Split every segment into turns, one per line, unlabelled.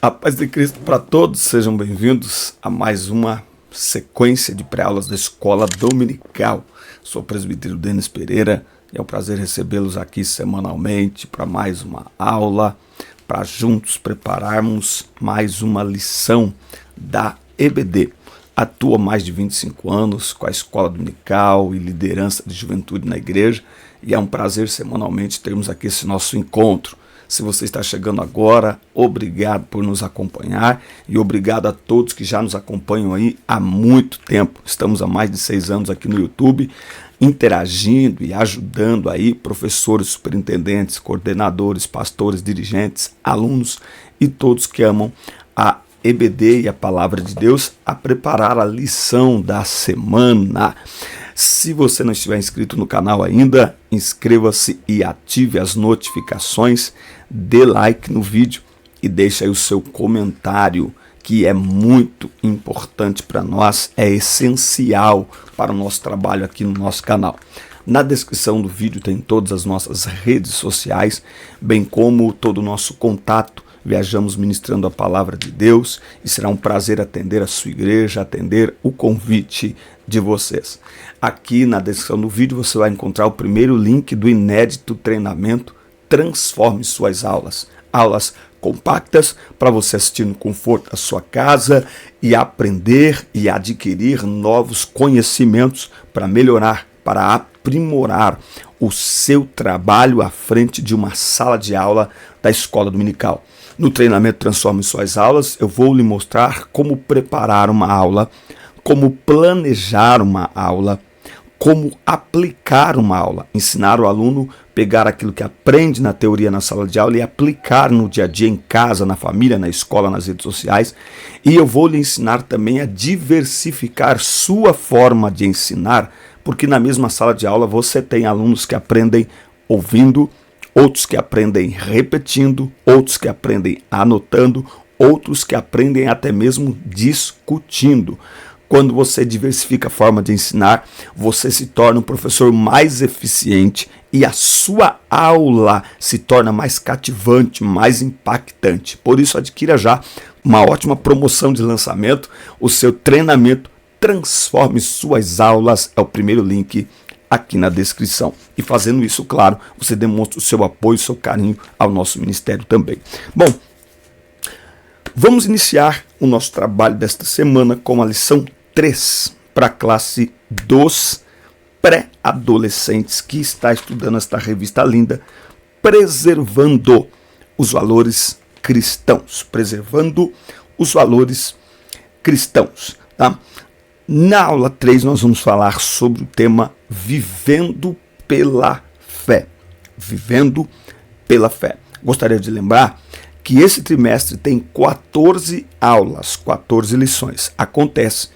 A paz de Cristo para todos, sejam bem-vindos a mais uma sequência de pré-aulas da Escola Dominical. Sou o presbítero Denis Pereira e é um prazer recebê-los aqui semanalmente para mais uma aula, para juntos prepararmos mais uma lição da EBD. Atuo há mais de 25 anos com a Escola Dominical e liderança de juventude na igreja e é um prazer semanalmente termos aqui esse nosso encontro. Se você está chegando agora, obrigado por nos acompanhar e obrigado a todos que já nos acompanham aí há muito tempo. Estamos há mais de 6 anos aqui no YouTube, interagindo e ajudando aí professores, superintendentes, coordenadores, pastores, dirigentes, alunos e todos que amam a EBD e a Palavra de Deus a preparar a lição da semana. Se você não estiver inscrito no canal ainda, inscreva-se e ative as notificações, dê like no vídeo e deixe aí o seu comentário, que é muito importante para nós, é essencial para o nosso trabalho aqui no nosso canal. Na descrição do vídeo tem todas as nossas redes sociais, bem como todo o nosso contato. Viajamos ministrando a palavra de Deus e será um prazer atender a sua igreja, atender o convite de vocês. Aqui na descrição do vídeo você vai encontrar o primeiro link do inédito treinamento Transforme Suas Aulas. Aulas compactas para você assistir no conforto da sua casa e aprender e adquirir novos conhecimentos para melhorar, para aprimorar o seu trabalho à frente de uma sala de aula da escola dominical. No treinamento Transforme Suas Aulas, eu vou lhe mostrar como preparar uma aula, como planejar uma aula, como aplicar uma aula, ensinar o aluno a pegar aquilo que aprende na teoria na sala de aula e aplicar no dia a dia, em casa, na família, na escola, nas redes sociais. E eu vou lhe ensinar também a diversificar sua forma de ensinar, porque na mesma sala de aula você tem alunos que aprendem ouvindo, outros que aprendem repetindo, outros que aprendem anotando, outros que aprendem até mesmo discutindo. Quando você diversifica a forma de ensinar, você se torna um professor mais eficiente e a sua aula se torna mais cativante, mais impactante. Por isso, adquira já uma ótima promoção de lançamento, o seu treinamento Transforme Suas Aulas, é o primeiro link aqui na descrição. E fazendo isso, claro, você demonstra o seu apoio, o seu carinho ao nosso ministério também. Bom, vamos iniciar o nosso trabalho desta semana com a lição 3 para a classe dos pré-adolescentes que está estudando esta revista linda, Preservando os Valores Cristãos. Preservando os Valores Cristãos, tá? Na aula 3 nós vamos falar sobre o tema Vivendo pela Fé. Vivendo pela Fé. Gostaria de lembrar que esse trimestre tem 14 aulas, 14 lições. Acontece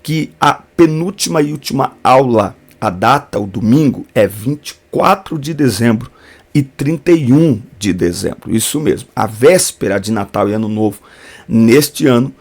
que a penúltima e última aula, a data, o domingo, é 24 de dezembro e 31 de dezembro. Isso mesmo, a véspera de Natal e Ano Novo neste ano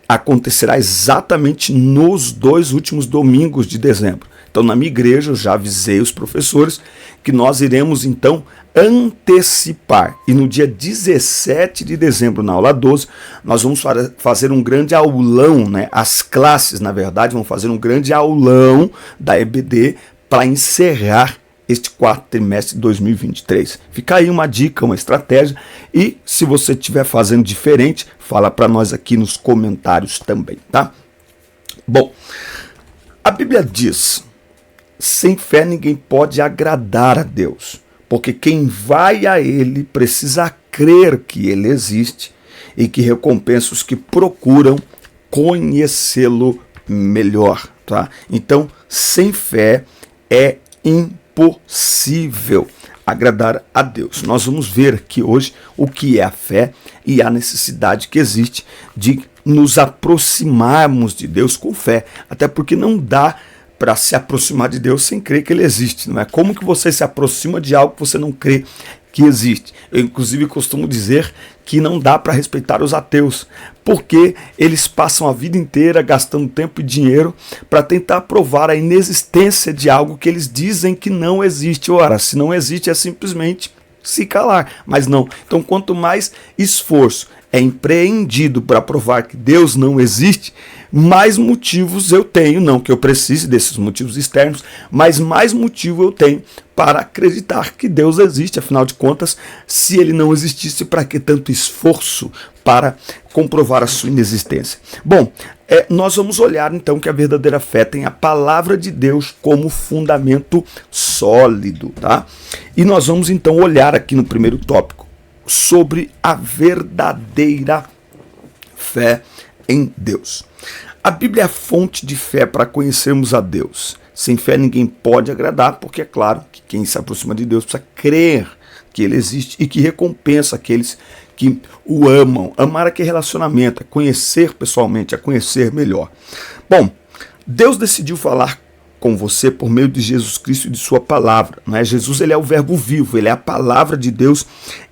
acontecerá exatamente nos 2 últimos domingos de dezembro. Então, na minha igreja, eu já avisei os professores que nós iremos, então, antecipar. E no dia 17 de dezembro, na aula 12, nós vamos fazer um grande aulão, né? As classes, na verdade, vão fazer um grande aulão da EBD para encerrar este quarto trimestre de 2023. Fica aí uma dica, uma estratégia. E se você estiver fazendo diferente, fala para nós aqui nos comentários também, tá? Bom, a Bíblia diz: sem fé ninguém pode agradar a Deus, porque quem vai a Ele precisa crer que Ele existe e que recompensa os que procuram conhecê-lo melhor, tá? Então, sem fé é impossível agradar a Deus. Nós vamos ver aqui hoje o que é a fé e a necessidade que existe de nos aproximarmos de Deus com fé, até porque não dá para se aproximar de Deus sem crer que Ele existe, não é? Como que você se aproxima de algo que você não crê que existe? Eu, inclusive, costumo dizer que não dá para respeitar os ateus, porque eles passam a vida inteira gastando tempo e dinheiro para tentar provar a inexistência de algo que eles dizem que não existe. Ora, se não existe, é simplesmente se calar. Mas não. Então, quanto mais esforço é empreendido para provar que Deus não existe, mais motivos eu tenho, não que eu precise desses motivos externos, mas mais motivo eu tenho para acreditar que Deus existe. Afinal de contas, se ele não existisse, para que tanto esforço para comprovar a sua inexistência? Bom, nós vamos olhar então que a verdadeira fé tem a palavra de Deus como fundamento sólido, tá? E nós vamos então olhar aqui no primeiro tópico sobre a verdadeira fé em Deus. A Bíblia é a fonte de fé para conhecermos a Deus. Sem fé ninguém pode agradar, porque é claro que quem se aproxima de Deus precisa crer que ele existe e que recompensa aqueles que o amam. Amar é que relacionamento, é conhecer pessoalmente, é conhecer melhor. Bom, Deus decidiu falar com você por meio de Jesus Cristo e de sua palavra. Não é? Jesus, ele é o verbo vivo, ele é a palavra de Deus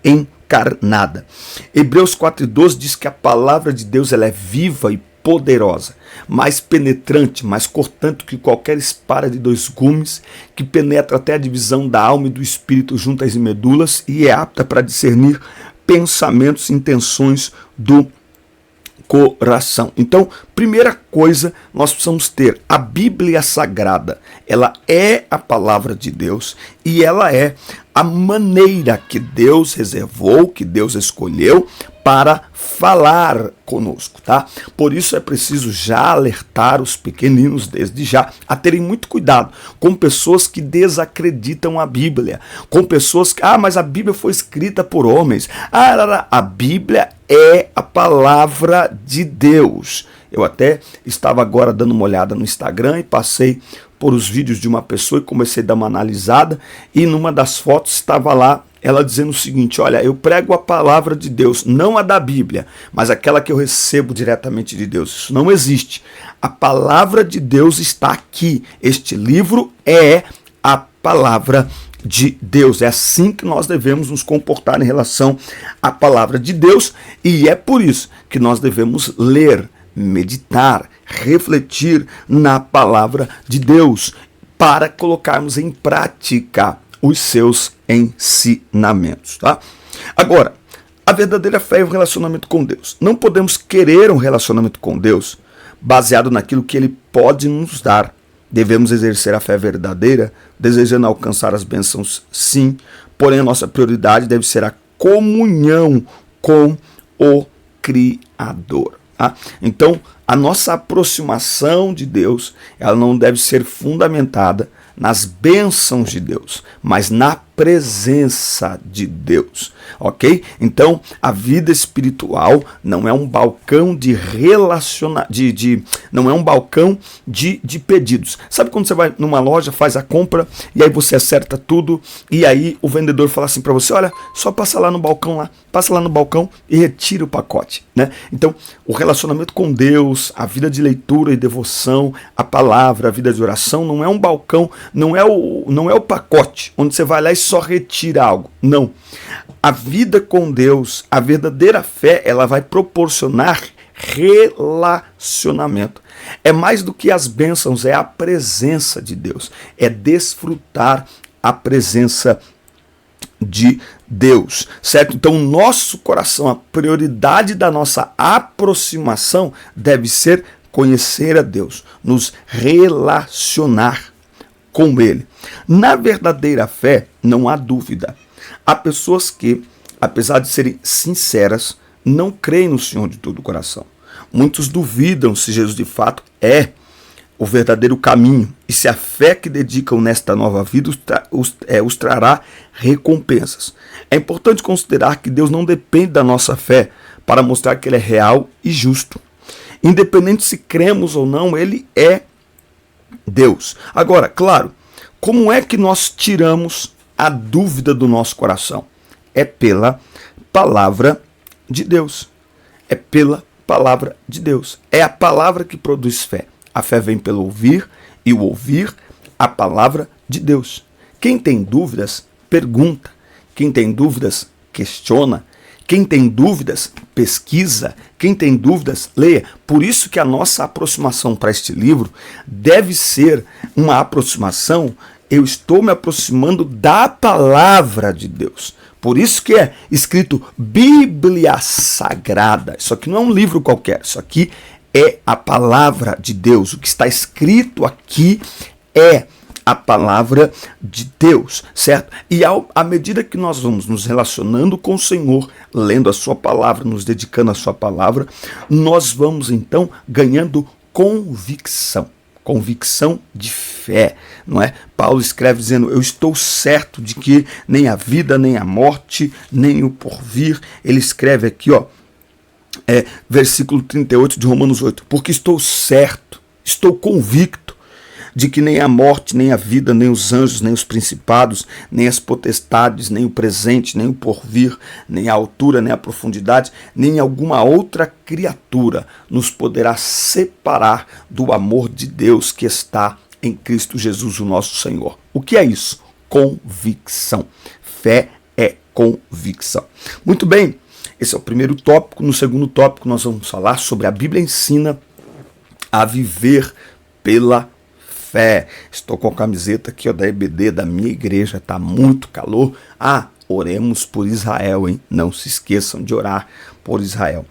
encarnada. Hebreus 4:12 diz que a palavra de Deus ela é viva e poderosa, mais penetrante, mais cortante que qualquer espada de 2 gumes, que penetra até a divisão da alma e do espírito, juntas e medulas, e é apta para discernir pensamentos e intenções do coração. Então, primeira coisa, nós precisamos ter a Bíblia Sagrada. Ela é a palavra de Deus e ela é a maneira que Deus reservou, que Deus escolheu para falar conosco, tá? Por isso é preciso já alertar os pequeninos desde já a terem muito cuidado com pessoas que desacreditam a Bíblia, com pessoas que, mas a Bíblia foi escrita por homens. A Bíblia é a palavra de Deus. Eu até estava agora dando uma olhada no Instagram e passei por os vídeos de uma pessoa e comecei a dar uma analisada, e numa das fotos estava lá ela dizendo o seguinte: olha, eu prego a palavra de Deus, não a da Bíblia, mas aquela que eu recebo diretamente de Deus. Isso não existe. A palavra de Deus está aqui. Este livro é a palavra de Deus. É assim que nós devemos nos comportar em relação à palavra de Deus, e é por isso que nós devemos ler, meditar, refletir na palavra de Deus para colocarmos em prática os seus ensinamentos, tá? Agora, a verdadeira fé é o relacionamento com Deus. Não podemos querer um relacionamento com Deus baseado naquilo que Ele pode nos dar. Devemos exercer a fé verdadeira, desejando alcançar as bênçãos, sim, porém a nossa prioridade deve ser a comunhão com o Criador. Tá? Então, a nossa aproximação de Deus, ela não deve ser fundamentada nas bênçãos de Deus, mas na presença de Deus, ok? Então, a vida espiritual não é um balcão de não é um balcão de pedidos. Sabe quando você vai numa loja, faz a compra e aí você acerta tudo e aí o vendedor fala assim para você: olha, só passa lá no balcão e retira o pacote, né? Então, o relacionamento com Deus, a vida de leitura e devoção, a palavra, a vida de oração não é um balcão, não é o pacote onde você vai lá e só retira algo. Não. A vida com Deus, a verdadeira fé, ela vai proporcionar relacionamento. É mais do que as bênçãos, é a presença de Deus. É desfrutar a presença de Deus, certo? Então, o nosso coração, a prioridade da nossa aproximação deve ser conhecer a Deus, nos relacionar com Ele. Na verdadeira fé, não há dúvida. Há pessoas que, apesar de serem sinceras, não creem no Senhor de todo o coração. Muitos duvidam se Jesus de fato é o verdadeiro caminho e se a fé que dedicam nesta nova vida os trará recompensas. É importante considerar que Deus não depende da nossa fé para mostrar que Ele é real e justo. Independente se cremos ou não, Ele é Deus. Agora, claro, como é que nós tiramos a dúvida do nosso coração? É pela palavra de Deus. É pela palavra de Deus. É a palavra que produz fé. A fé vem pelo ouvir e o ouvir a palavra de Deus. Quem tem dúvidas, pergunta. Quem tem dúvidas, questiona. Quem tem dúvidas, pesquisa. Quem tem dúvidas, leia. Por isso que a nossa aproximação para este livro deve ser uma aproximação, eu estou me aproximando da palavra de Deus. Por isso que é escrito Bíblia Sagrada. Isso aqui não é um livro qualquer, isso aqui é a palavra de Deus. O que está escrito aqui é a palavra de Deus, certo? E à medida que nós vamos nos relacionando com o Senhor, lendo a sua palavra, nos dedicando à sua palavra, nós vamos então ganhando convicção de fé, não é? Paulo escreve dizendo, eu estou certo de que nem a vida, nem a morte, nem o porvir. Ele escreve aqui, versículo 38 de Romanos 8, porque estou certo, estou convicto de que nem a morte, nem a vida, nem os anjos, nem os principados, nem as potestades, nem o presente, nem o porvir, nem a altura, nem a profundidade, nem alguma outra criatura nos poderá separar do amor de Deus que está em Cristo Jesus, o nosso Senhor. O que é isso? Convicção. Fé é convicção. Muito bem, esse é o primeiro tópico. No segundo tópico nós vamos falar sobre a Bíblia ensina a viver pela fé. Estou com a camiseta aqui da EBD, da minha igreja, está muito calor. Oremos por Israel, hein? Não se esqueçam de orar por Israel.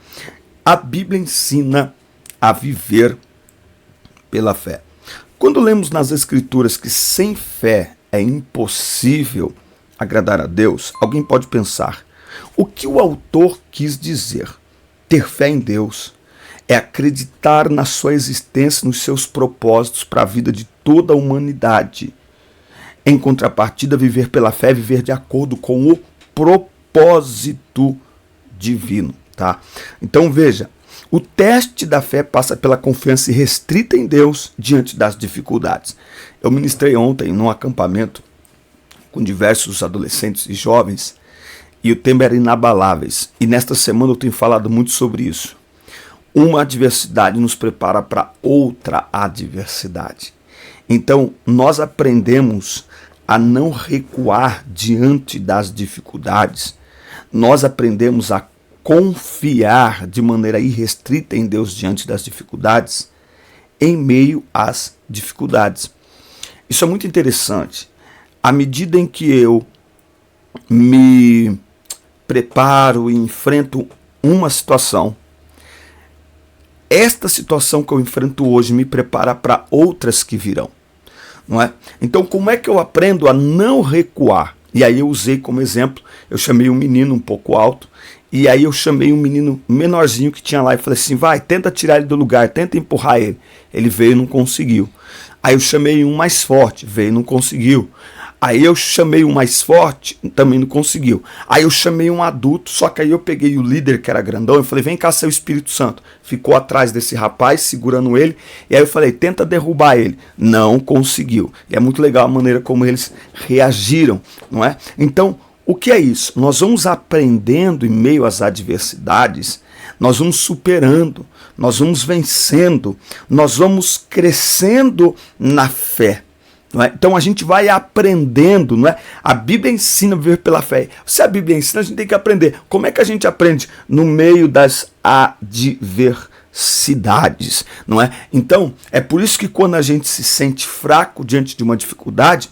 A Bíblia ensina a viver pela fé. Quando lemos nas Escrituras que sem fé é impossível agradar a Deus, alguém pode pensar, o que o autor quis dizer? Ter fé em Deus é acreditar na sua existência, nos seus propósitos para a vida de toda a humanidade. Em contrapartida, viver pela fé é viver de acordo com o propósito divino. Tá? Então veja, o teste da fé passa pela confiança restrita em Deus diante das dificuldades. Eu ministrei ontem num acampamento com diversos adolescentes e jovens e o tema era inabaláveis. E nesta semana eu tenho falado muito sobre isso. Uma adversidade nos prepara para outra adversidade. Então, nós aprendemos a não recuar diante das dificuldades. Nós aprendemos a confiar de maneira irrestrita em Deus diante das dificuldades, em meio às dificuldades. Isso é muito interessante. À medida em que eu me preparo e enfrento uma situação, esta situação que eu enfrento hoje me prepara para outras que virão, não é? Então, como é que eu aprendo a não recuar? E aí eu usei como exemplo, eu chamei um menino um pouco alto, e aí eu chamei um menino menorzinho que tinha lá e falei assim, vai, tenta tirar ele do lugar, tenta empurrar ele. Ele veio e não conseguiu. Aí eu chamei um mais forte, veio e não conseguiu. Aí eu chamei um mais forte, também não conseguiu. Aí eu chamei um adulto, só que aí eu peguei o líder que era grandão e falei, vem cá, seu Espírito Santo. Ficou atrás desse rapaz, segurando ele, e aí eu falei, tenta derrubar ele. Não conseguiu. E é muito legal a maneira como eles reagiram, não é? Então, o que é isso? Nós vamos aprendendo em meio às adversidades, nós vamos superando, nós vamos vencendo, nós vamos crescendo na fé. Não é? Então a gente vai aprendendo, não é? A Bíblia ensina a viver pela fé. Se a Bíblia ensina, a gente tem que aprender. Como é que a gente aprende? No meio das adversidades, não é? Então, é por isso que quando a gente se sente fraco diante de uma dificuldade,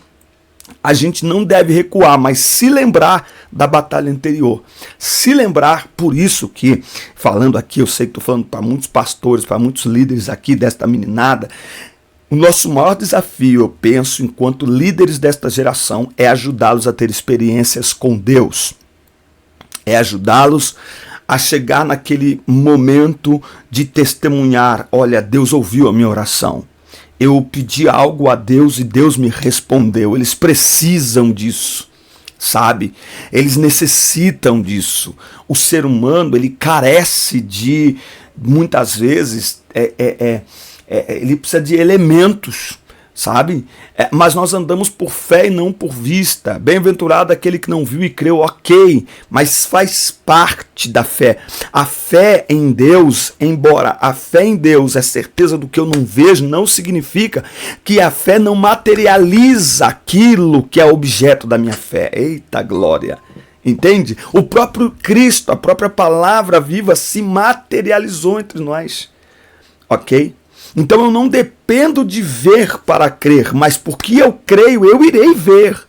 a gente não deve recuar, mas se lembrar da batalha anterior. Se lembrar, por isso que, falando aqui, eu sei que estou falando para muitos pastores, para muitos líderes aqui desta meninada, o nosso maior desafio, eu penso, enquanto líderes desta geração, é ajudá-los a ter experiências com Deus. É ajudá-los a chegar naquele momento de testemunhar, olha, Deus ouviu a minha oração. Eu pedi algo a Deus e Deus me respondeu. Eles precisam disso, sabe? Eles necessitam disso. O ser humano, ele carece de, muitas vezes, ele precisa de elementos, sabe? Mas nós andamos por fé e não por vista. Bem-aventurado aquele que não viu e creu, ok, mas faz parte da fé. A fé em Deus, embora a fé em Deus é certeza do que eu não vejo, não significa que a fé não materializa aquilo que é objeto da minha fé. Eita glória! Entende? O próprio Cristo, a própria palavra viva se materializou entre nós, ok? Então eu não dependo de ver para crer, mas porque eu creio, eu irei ver.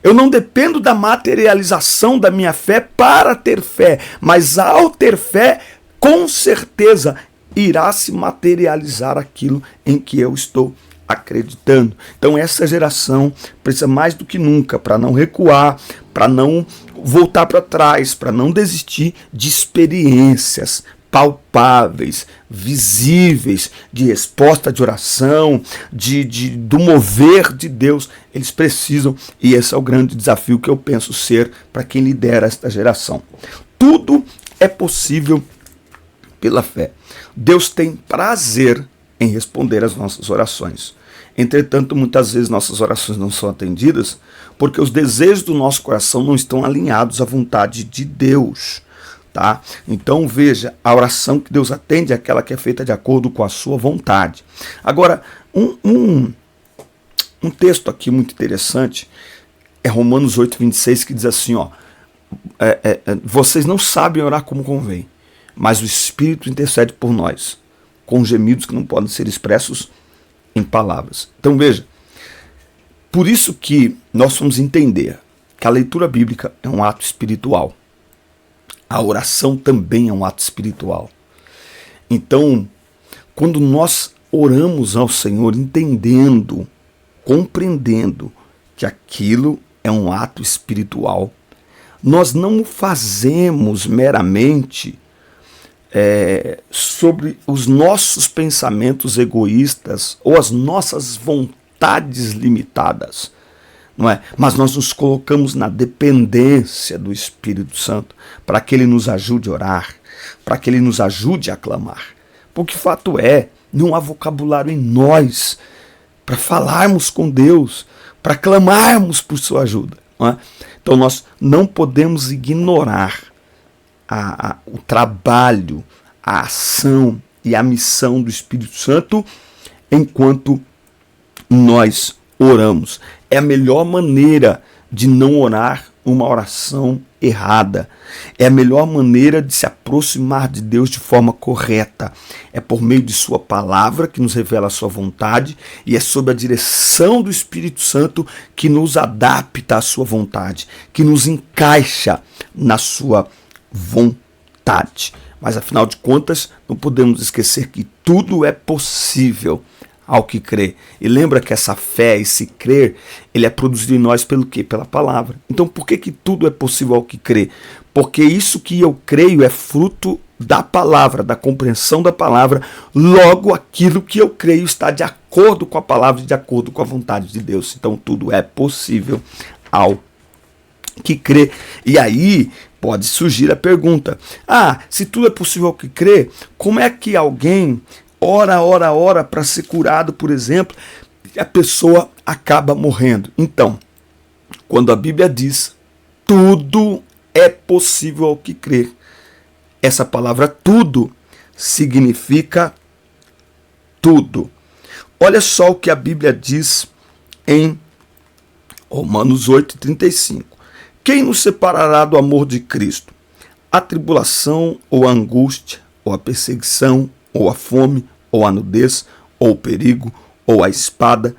Eu não dependo da materialização da minha fé para ter fé, mas ao ter fé, com certeza irá se materializar aquilo em que eu estou acreditando. Então essa geração precisa mais do que nunca, para não recuar, para não voltar para trás, para não desistir de experiências palpáveis, visíveis, de resposta de oração, do mover de Deus. Eles precisam, e esse é o grande desafio que eu penso ser para quem lidera esta geração. Tudo é possível pela fé. Deus tem prazer em responder às nossas orações. Entretanto, muitas vezes nossas orações não são atendidas porque os desejos do nosso coração não estão alinhados à vontade de Deus. Tá? Então veja, a oração que Deus atende é aquela que é feita de acordo com a sua vontade. Agora, um texto aqui muito interessante é Romanos 8:26, que diz assim, ó, vocês não sabem orar como convém, mas o Espírito intercede por nós, com gemidos que não podem ser expressos em palavras. Então veja, por isso que nós vamos entender que a leitura bíblica é um ato espiritual. A oração também é um ato espiritual. Então, quando nós oramos ao Senhor entendendo, compreendendo que aquilo é um ato espiritual, nós não o fazemos meramente sobre os nossos pensamentos egoístas ou as nossas vontades limitadas, não é? Mas nós nos colocamos na dependência do Espírito Santo para que Ele nos ajude a orar, para que Ele nos ajude a clamar. Porque fato é, não há vocabulário em nós para falarmos com Deus, para clamarmos por sua ajuda, não é? Então nós não podemos ignorar o trabalho, a ação e a missão do Espírito Santo enquanto nós oramos. É a melhor maneira de não orar uma oração errada. É a melhor maneira de se aproximar de Deus de forma correta. É por meio de sua palavra que nos revela a sua vontade e é sob a direção do Espírito Santo que nos adapta à sua vontade, que nos encaixa na sua vontade. Mas afinal de contas, não podemos esquecer que tudo é possível ao que crê. E lembra que essa fé, esse crer, ele é produzido em nós pelo quê? Pela palavra. Então por que tudo é possível ao que crê? Porque isso que eu creio é fruto da palavra, da compreensão da palavra. Logo, aquilo que eu creio está de acordo com a palavra, de acordo com a vontade de Deus. Então tudo é possível ao que crê. E aí pode surgir a pergunta: se tudo é possível ao que crê, como é que alguém ora para ser curado, por exemplo, e a pessoa acaba morrendo? Então, quando a Bíblia diz tudo é possível ao que crê, essa palavra tudo significa tudo. Olha só o que a Bíblia diz em Romanos 8:35. Quem nos separará do amor de Cristo? A tribulação, ou a angústia, ou a perseguição, ou a fome, ou a nudez, ou o perigo, ou a espada,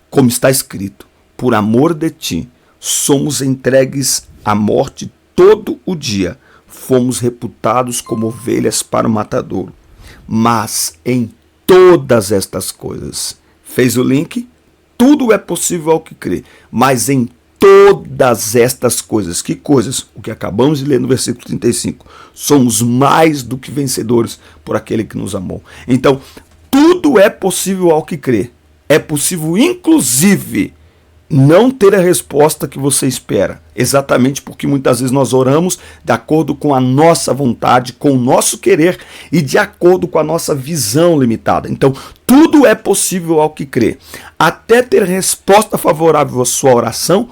como está escrito: por amor de ti, somos entregues à morte todo o dia, fomos reputados como ovelhas para o matadouro. Mas em todas estas coisas, fez o link? Tudo é possível ao que crê, mas em todas estas coisas, que coisas? O que acabamos de ler no versículo 35. Somos mais do que vencedores por aquele que nos amou. Então, tudo é possível ao que crê. É possível, inclusive, não ter a resposta que você espera. Exatamente porque muitas vezes nós oramos de acordo com a nossa vontade, com o nosso querer e de acordo com a nossa visão limitada. Então, tudo é possível ao que crê. Até ter resposta favorável à sua oração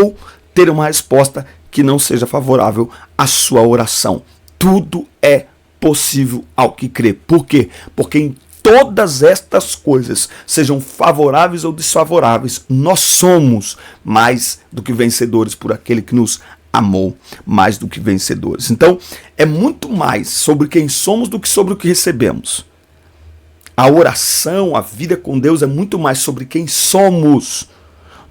ou ter uma resposta que não seja favorável à sua oração. Tudo é possível ao que crê. Por quê? Porque em todas estas coisas, sejam favoráveis ou desfavoráveis, nós somos mais do que vencedores por aquele que nos amou, mais do que vencedores. Então, é muito mais sobre quem somos do que sobre o que recebemos. A oração, a vida com Deus é muito mais sobre quem somos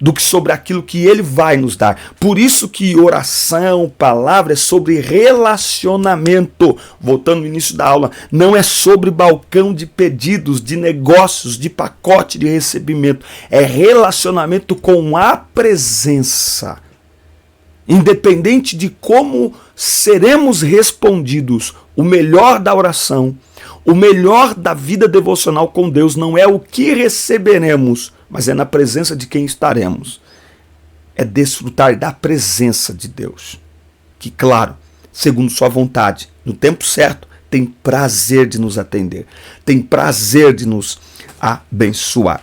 do que sobre aquilo que ele vai nos dar. Por isso que oração, palavra é sobre relacionamento. Voltando no início da aula, não é sobre balcão de pedidos, de negócios, de pacote de recebimento. É relacionamento com a presença. Independente de como seremos respondidos, o melhor da oração, o melhor da vida devocional com Deus não é o que receberemos, mas é na presença de quem estaremos. É desfrutar da presença de Deus, que, claro, segundo sua vontade, no tempo certo, tem prazer de nos atender, tem prazer de nos abençoar.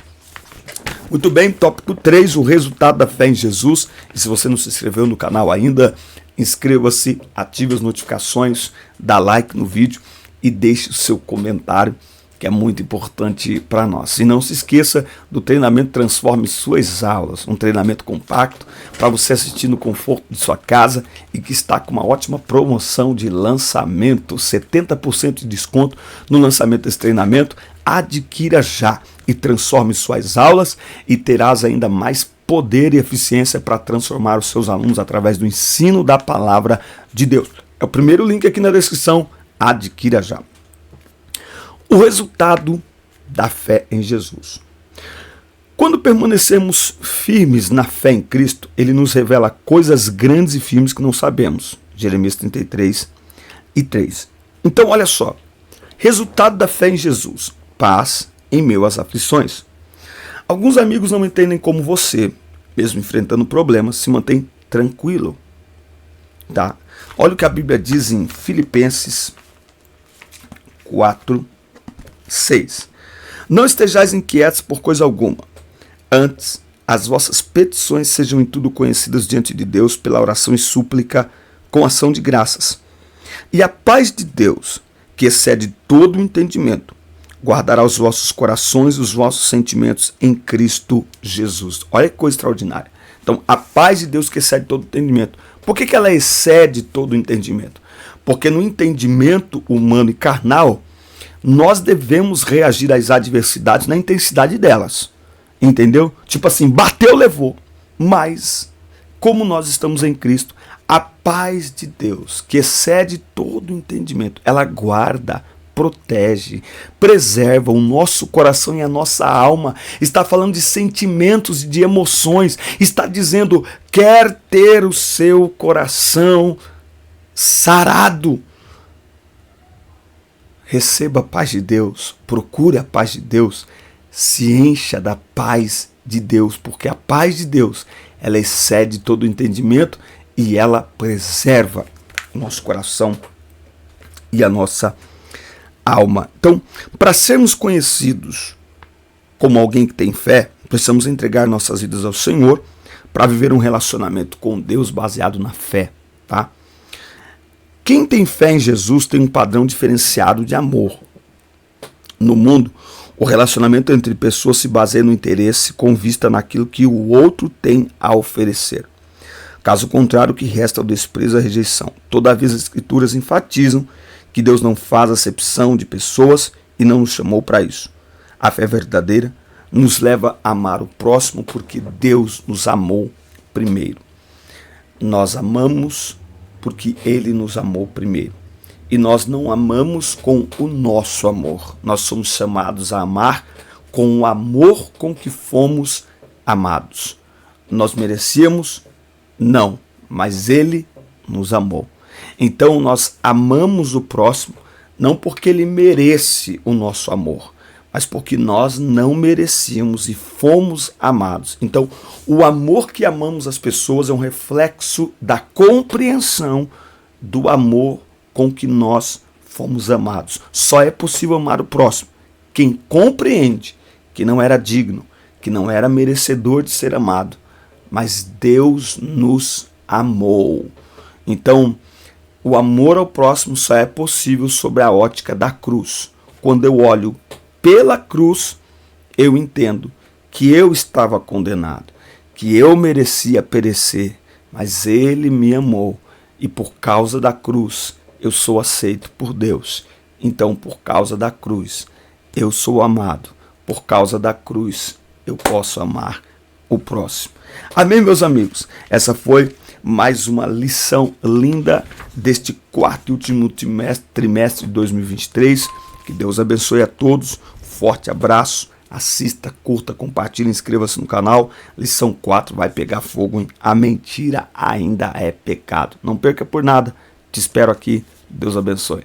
Muito bem, tópico 3, o resultado da fé em Jesus. E se você não se inscreveu no canal ainda, inscreva-se, ative as notificações, dá like no vídeo e deixe o seu comentário, que é muito importante para nós. E não se esqueça do treinamento Transforme Suas Aulas, um treinamento compacto para você assistir no conforto de sua casa e que está com uma ótima promoção de lançamento, 70% de desconto no lançamento desse treinamento. Adquira já e transforme suas aulas e terás ainda mais poder e eficiência para transformar os seus alunos através do ensino da palavra de Deus. É o primeiro link aqui na descrição, adquira já. O resultado da fé em Jesus. Quando permanecemos firmes na fé em Cristo, ele nos revela coisas grandes e firmes que não sabemos. Jeremias 33:3. Então, olha só. Resultado da fé em Jesus. Paz em meio às aflições. Alguns amigos não entendem como você, mesmo enfrentando problemas, se mantém tranquilo. Tá? Olha o que a Bíblia diz em Filipenses 4:6. Não estejais inquietos por coisa alguma. Antes, as vossas petições sejam em tudo conhecidas diante de Deus pela oração e súplica com ação de graças. E a paz de Deus, que excede todo o entendimento, guardará os vossos corações e os vossos sentimentos em Cristo Jesus. Olha que coisa extraordinária. Então, a paz de Deus que excede todo o entendimento. Por que ela excede todo o entendimento? Porque no entendimento humano e carnal, nós devemos reagir às adversidades na intensidade delas. Entendeu? Tipo assim, bateu, levou. Mas, como nós estamos em Cristo, a paz de Deus, que excede todo o entendimento, ela guarda, protege, preserva o nosso coração e a nossa alma. Está falando de sentimentos e de emoções. Está dizendo, quer ter o seu coração sarado. Receba a paz de Deus, procure a paz de Deus, se encha da paz de Deus, porque a paz de Deus, ela excede todo o entendimento e ela preserva o nosso coração e a nossa alma. Então, para sermos conhecidos como alguém que tem fé, precisamos entregar nossas vidas ao Senhor para viver um relacionamento com Deus baseado na fé, tá? Quem tem fé em Jesus tem um padrão diferenciado de amor. No mundo, o relacionamento entre pessoas se baseia no interesse com vista naquilo que o outro tem a oferecer. Caso contrário, o que resta é o desprezo e a rejeição. Todavia, as Escrituras enfatizam que Deus não faz acepção de pessoas e não nos chamou para isso. A fé verdadeira nos leva a amar o próximo porque Deus nos amou primeiro. Nós amamos porque Ele nos amou primeiro. E nós não amamos com o nosso amor. Nós somos chamados a amar com o amor com que fomos amados. Nós merecíamos? Não, mas Ele nos amou. Então nós amamos o próximo não porque ele merece o nosso amor, mas porque nós não merecíamos e fomos amados. Então o amor que amamos as pessoas é um reflexo da compreensão do amor com que nós fomos amados. Só é possível amar o próximo quem compreende que não era digno, que não era merecedor de ser amado, mas Deus nos amou. Então, o amor ao próximo só é possível sob a ótica da cruz. Quando eu olho pela cruz, eu entendo que eu estava condenado, que eu merecia perecer, mas Ele me amou e por causa da cruz eu sou aceito por Deus. Então, por causa da cruz, eu sou amado. Por causa da cruz, eu posso amar o próximo. Amém, meus amigos? Essa foi mais uma lição linda deste quarto e último trimestre de 2023. Que Deus abençoe a todos. Forte abraço. Assista, curta, compartilhe, inscreva-se no canal. Lição 4 vai pegar fogo, hein? A mentira ainda é pecado. Não perca por nada. Te espero aqui. Deus abençoe.